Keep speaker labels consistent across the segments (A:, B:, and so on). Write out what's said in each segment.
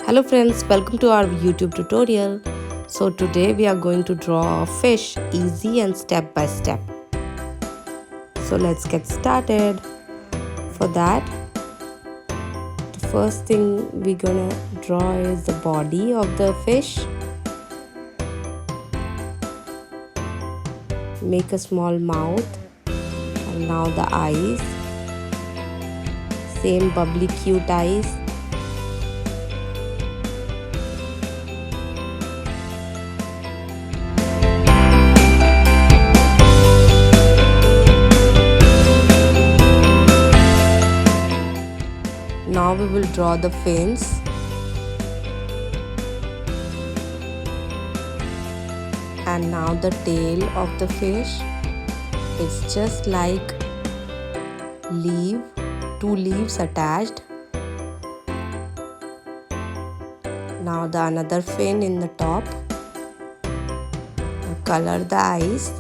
A: Hello friends, welcome to our YouTube tutorial. So today we are going to draw a fish easy and step by step. So let's get started. For that, the first thing we're gonna draw is the body of the fish. Make a small mouth and now the eyes. Same bubbly cute eyes. Now we will draw the fins. And now the tail of the fish. It's just like two leaves attached. Now the another fin in the top. Color the eyes.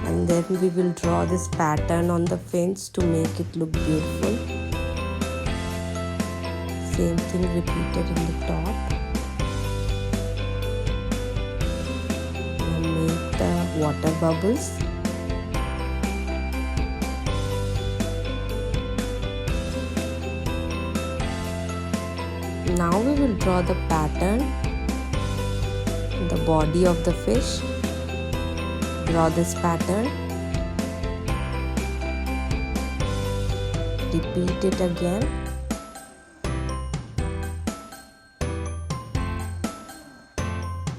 A: And then we will draw this pattern on the fins to make it look beautiful. Same thing repeated in the top. Now make the water bubbles. Now we will draw the pattern, the body of the fish. Draw this pattern. Repeat it again.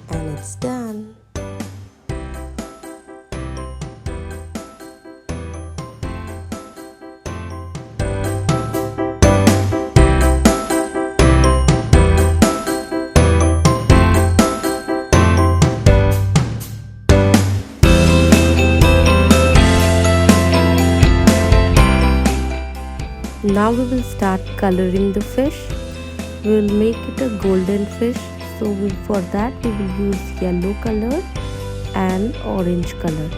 A: And it's done. Now we will start coloring the fish. We will make it a golden fish. So for that we will use yellow color and orange color.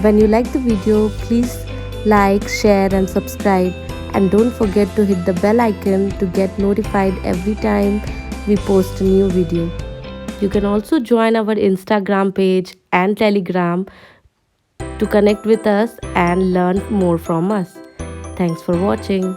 A: When you like the video, please like, share and subscribe. And don't forget to hit the bell icon to get notified every time we post a new video. You can also join our Instagram page and Telegram to connect with us and learn more from us. Thanks for watching.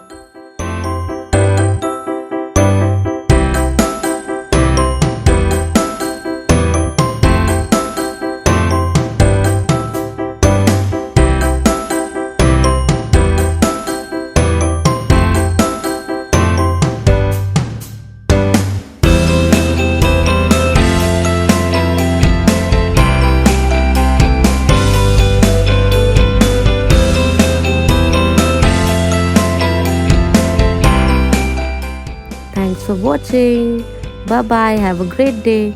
A: Thanks for watching. Bye bye. Have a great day.